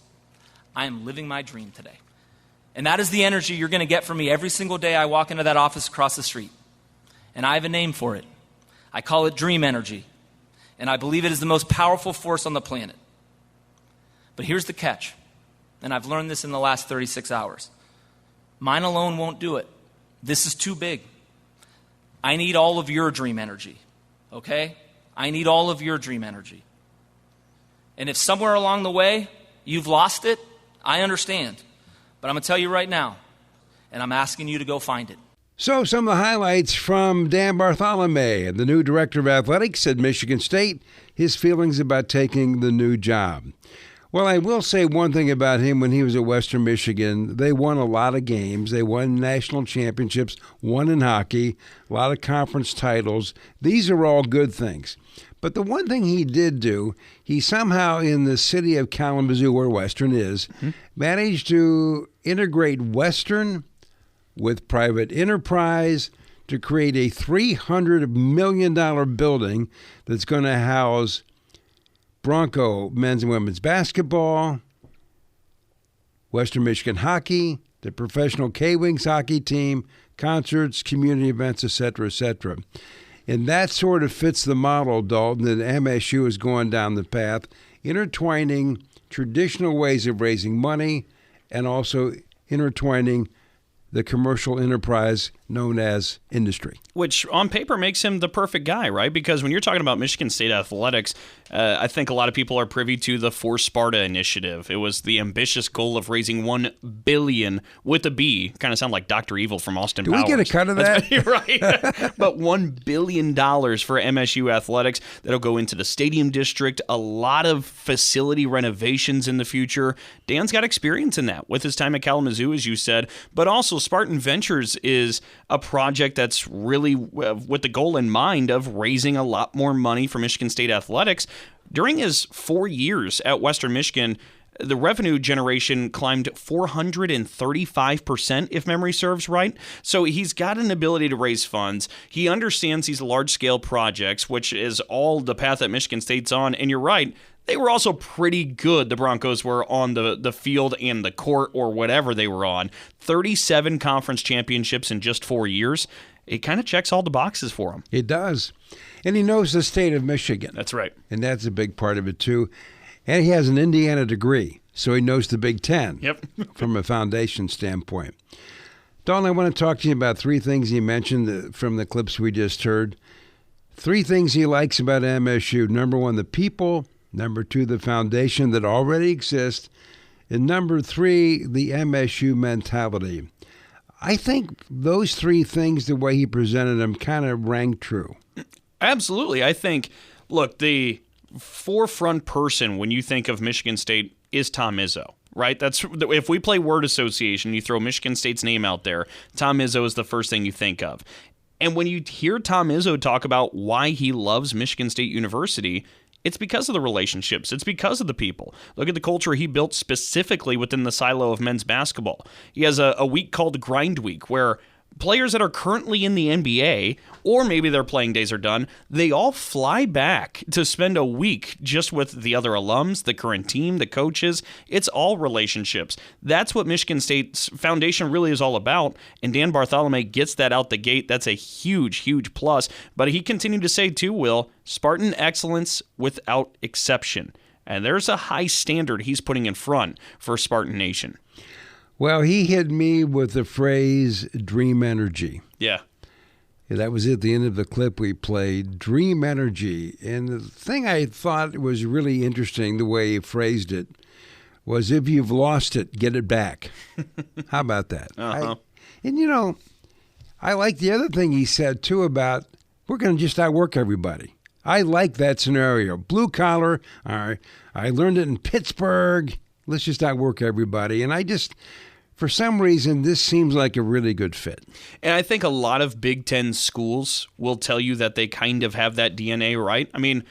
I am living my dream today. And that is the energy you're going to get from me every single day I walk into that office across the street. And I have a name for it. I call it dream energy. And I believe it is the most powerful force on the planet. But here's the catch, and I've learned this in the last 36 hours. Mine alone won't do it. This is too big. I need all of your dream energy, okay? I need all of your dream energy. And if somewhere along the way you've lost it, I understand. But I'm going to tell you right now, and I'm asking you to go find it. So some of the highlights from Dan Bartholomae, the new director of athletics at Michigan State, his feelings about taking the new job. Well, I will say one thing about him. When he was at Western Michigan, they won a lot of games. They won national championships, won in hockey, a lot of conference titles. These are all good things. But the one thing he did do, he somehow in the city of Kalamazoo, where Western is, managed to integrate Western with private enterprise to create a $300 million building that's going to house Bronco men's and women's basketball, Western Michigan hockey, the professional K-Wings hockey team, concerts, community events, etc., etc. And that sort of fits the model, Dalton, that MSU is going down the path, intertwining traditional ways of raising money and also intertwining the commercial enterprise known as industry. Which on paper makes him the perfect guy, right? Because when you're talking about Michigan State athletics, I think a lot of people are privy to the For Sparta initiative. It was the ambitious goal of raising $1 billion with a B. Kind of sound like Dr. Evil from Austin Powers. Do we get a cut of that? Right. But $1 billion for MSU athletics. That'll go into the stadium district. A lot of facility renovations in the future. Dan's got experience in that with his time at Kalamazoo, as you said. But also Spartan Ventures is a project that's really with the goal in mind of raising a lot more money for Michigan State athletics. During his 4 years at Western Michigan, the revenue generation climbed 435%, if memory serves right. So he's got an ability to raise funds. He understands these large-scale projects, which is all the path that Michigan State's on. And you're right, they were also pretty good, the Broncos were, on the field and the court or whatever they were on. 37 conference championships in just 4 years. It kind of checks all the boxes for him. It does. And he knows the state of Michigan. That's right. And that's a big part of it, too. And he has an Indiana degree, so he knows the Big Ten from a foundation standpoint. Don, I want to talk to you about three things he mentioned from the clips we just heard. Three things he likes about MSU. Number one, the people. Number two, the foundation that already exists. And number three, the MSU mentality. I think those three things, the way he presented them, kind of rang true. Absolutely. I think, look, the forefront person when you think of Michigan State is Tom Izzo, right? That's if we play word association, you throw Michigan State's name out there, Tom Izzo is the first thing you think of. And when you hear Tom Izzo talk about why he loves Michigan State University, it's because of the relationships. It's because of the people. Look at the culture he built specifically within the silo of men's basketball. He has a week called Grind Week where players that are currently in the NBA, or maybe their playing days are done, they all fly back to spend a week just with the other alums, the current team, the coaches. It's all relationships. That's what Michigan State's foundation really is all about, and Dan Bartholomae gets that out the gate. That's a huge, huge plus. But he continued to say, too, Will, Spartan excellence without exception. And there's a high standard he's putting in front for Spartan Nation. Well, he hit me with the phrase dream energy. Yeah. That was at the end of the clip we played, dream energy. And the thing I thought was really interesting, the way he phrased it, was if you've lost it, get it back. How about that? Uh-huh. I like the other thing he said, too, about we're going to just outwork everybody. I like that scenario. Blue collar, I learned it in Pittsburgh. Let's just outwork everybody. And for some reason, this seems like a really good fit. And I think a lot of Big Ten schools will tell you that they kind of have that DNA, right? I mean,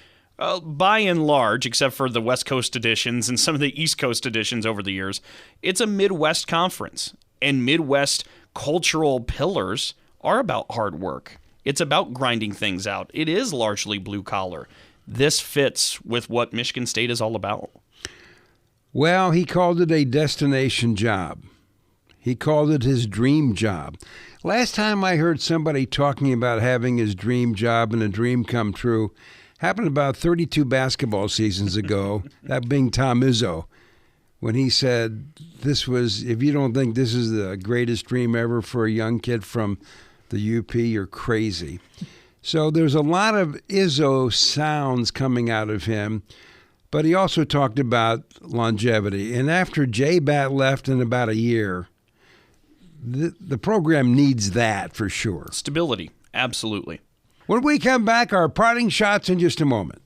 by and large, except for the West Coast editions and some of the East Coast editions over the years, it's a Midwest conference. And Midwest cultural pillars are about hard work. It's about grinding things out. It is largely blue collar. This fits with what Michigan State is all about. Well, he called it a destination job. He called it his dream job. Last time I heard somebody talking about having his dream job and a dream come true happened about 32 basketball seasons ago, that being Tom Izzo, when he said if you don't think this is the greatest dream ever for a young kid from the UP, you're crazy. So there's a lot of Izzo sounds coming out of him, but he also talked about longevity. And after J-Bat left in about a year, the program needs that for sure. Stability, absolutely. When we come back, our parting shots in just a moment.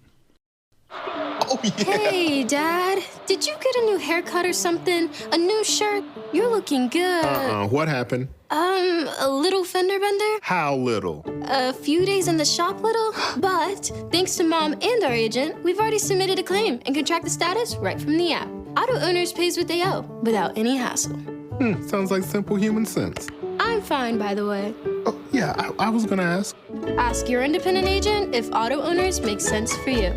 Oh, yeah. Hey, Dad. Did you get a new haircut or something? A new shirt? You're looking good. What happened? A little fender bender? How little? A few days in the shop little. But thanks to Mom and our agent, we've already submitted a claim and can track the status right from the app. Auto owners pays what they owe without any hassle. Sounds like simple human sense. I'm fine, by the way. Oh, yeah, I was gonna ask. Ask your independent agent if auto owners make sense for you.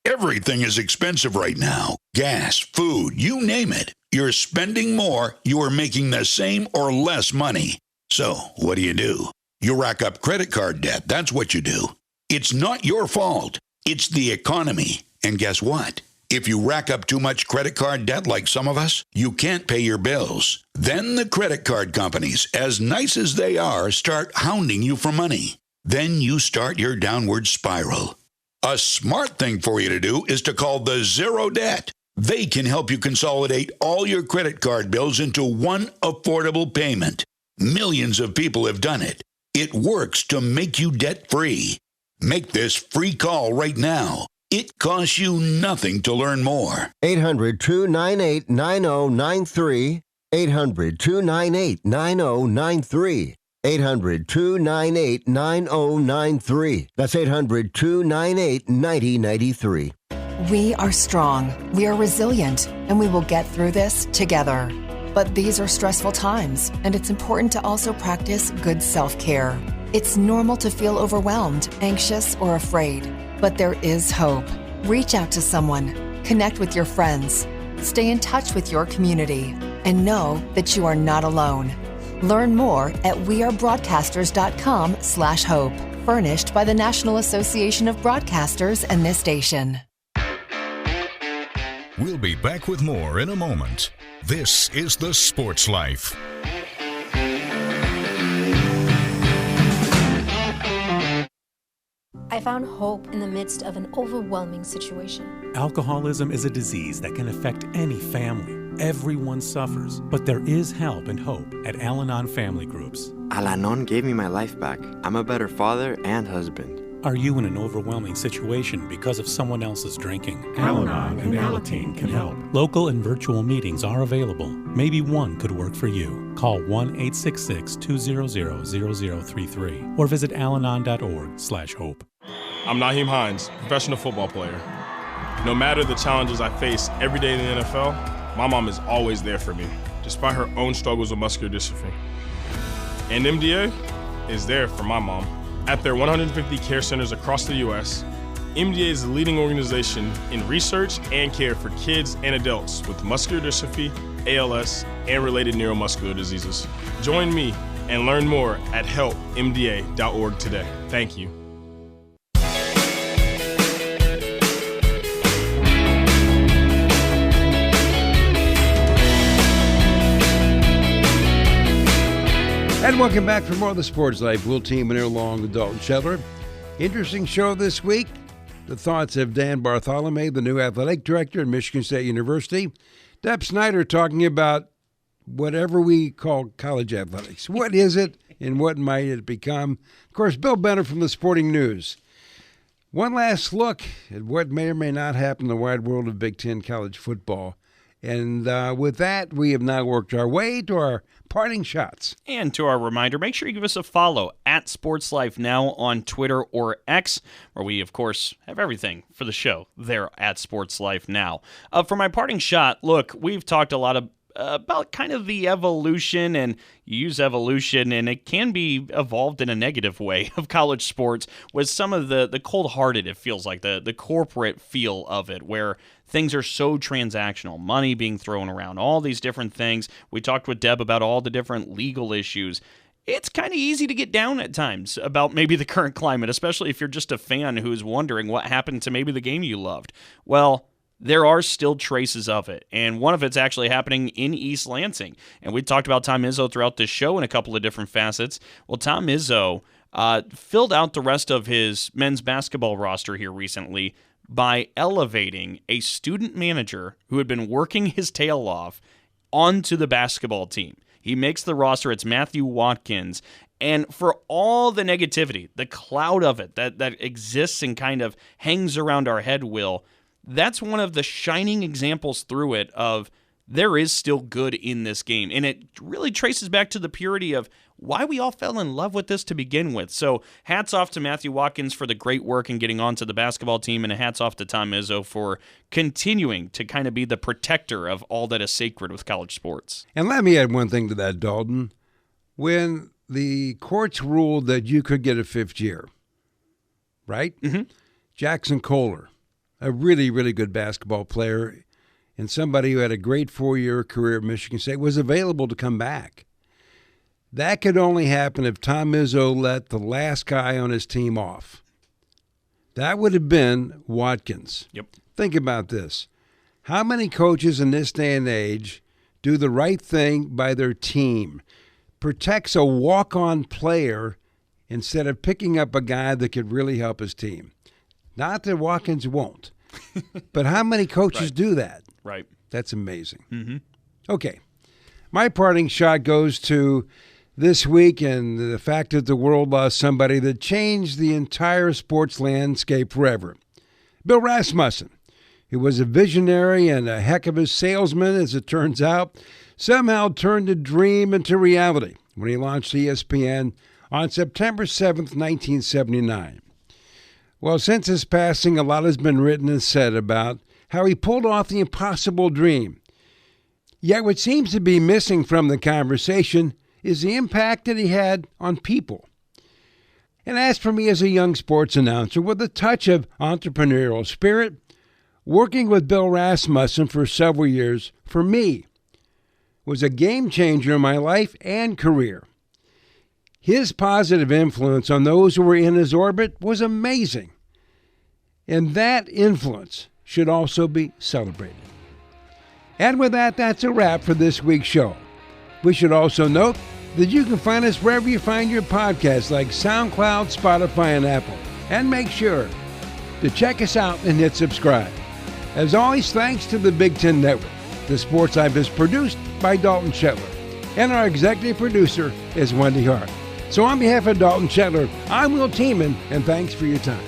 Everything is expensive right now. Gas, food, you name it. You're spending more, you are making the same or less money. So, what do? You rack up credit card debt, that's what you do. It's not your fault. It's the economy. And guess what? If you rack up too much credit card debt like some of us, you can't pay your bills. Then the credit card companies, as nice as they are, start hounding you for money. Then you start your downward spiral. A smart thing for you to do is to call the Zero Debt. They can help you consolidate all your credit card bills into one affordable payment. Millions of people have done it. It works to make you debt-free. Make this free call right now. It costs you nothing to learn more. 800-298-9093. 800-298-9093. 800-298-9093. That's 800-298-9093. We are strong, we are resilient, and we will get through this together. But these are stressful times, and it's important to also practice good self-care. It's normal to feel overwhelmed, anxious, or afraid, but there is hope. Reach out to someone, connect with your friends, stay in touch with your community, and know that you are not alone. Learn more at wearebroadcasters.com/hope. Furnished by the National Association of Broadcasters and this station. We'll be back with more in a moment. This is The Sports Life. I found hope in the midst of an overwhelming situation. Alcoholism is a disease that can affect any family. Everyone suffers, but there is help and hope at Al-Anon Family Groups. Al-Anon gave me my life back. I'm a better father and husband. Are you in an overwhelming situation because of someone else's drinking? Al-Anon and Alateen can help. Local and virtual meetings are available. Maybe one could work for you. Call 1-866-200-0033 or visit alanon.org/hope. I'm Naheem Hines, professional football player. No matter the challenges I face every day in the NFL, my mom is always there for me, despite her own struggles with muscular dystrophy. And MDA is there for my mom. At their 150 care centers across the U.S., MDA is the leading organization in research and care for kids and adults with muscular dystrophy, ALS, and related neuromuscular diseases. Join me and learn more at helpmda.org today. Thank you. And welcome back for more of the Sports Life. We'll team in here along with Dalton Shetler. Interesting show this week. The thoughts of Dan Bartholomae, the new athletic director at Michigan State University. Deb Schneider talking about whatever we call college athletics. What is it and what might it become? Of course, Bill Benner from the Sporting News. One last look at what may or may not happen in the wide world of Big Ten college football. And with that, we have now worked our way to our parting shots. And to our reminder, make sure you give us a follow at Sports Life Now on Twitter or X, where we, of course, have everything for the show there at Sports Life Now. For my parting shot, look, we've talked a lot about kind of the evolution, and you use evolution, and it can be evolved in a negative way of college sports with some of the cold-hearted, it feels like, the corporate feel of it, where things are so transactional, money being thrown around, all these different things. We talked with Deb about all the different legal issues. It's kind of easy to get down at times about maybe the current climate, especially if you're just a fan who's wondering what happened to maybe the game you loved. Well, there are still traces of it, and one of it's actually happening in East Lansing. And we talked about Tom Izzo throughout this show in a couple of different facets. Well, Tom Izzo filled out the rest of his men's basketball roster here recently by elevating a student manager who had been working his tail off onto the basketball team. He makes the roster. It's Matthew Watkins. And for all the negativity, the cloud of it that exists and kind of hangs around our head, Will, that's one of the shining examples through it of there is still good in this game. And it really traces back to the purity of why we all fell in love with this to begin with. So hats off to Matthew Watkins for the great work in getting onto the basketball team, and hats off to Tom Izzo for continuing to kind of be the protector of all that is sacred with college sports. And let me add one thing to that, Dalton. When the courts ruled that you could get a fifth year, right? Mm-hmm. Jackson Kohler, a really, really good basketball player and somebody who had a great 4-year career at Michigan State, was available to come back. That could only happen if Tom Izzo let the last guy on his team off. That would have been Watkins. Yep. Think about this. How many coaches in this day and age do the right thing by their team, protects a walk-on player instead of picking up a guy that could really help his team? Not that Watkins won't, but how many coaches do that? Right. That's amazing. Mm-hmm. Okay. My parting shot goes to this week and the fact that the world lost somebody that changed the entire sports landscape forever. Bill Rasmussen, who was a visionary and a heck of a salesman, as it turns out, somehow turned a dream into reality when he launched ESPN on September 7th, 1979. Well, since his passing, a lot has been written and said about how he pulled off the impossible dream. Yet what seems to be missing from the conversation is the impact that he had on people. And as for me as a young sports announcer with a touch of entrepreneurial spirit, working with Bill Rasmussen for several years, for me, was a game changer in my life and career. His positive influence on those who were in his orbit was amazing. And that influence should also be celebrated. And with that, that's a wrap for this week's show. We should also note that you can find us wherever you find your podcasts like SoundCloud, Spotify, and Apple. And make sure to check us out and hit subscribe. As always, thanks to the Big Ten Network. The Sports Life is produced by Dalton Shetler. And our executive producer is Wendy Hart. So on behalf of Dalton Shetler, I'm Will Tiemann, and thanks for your time.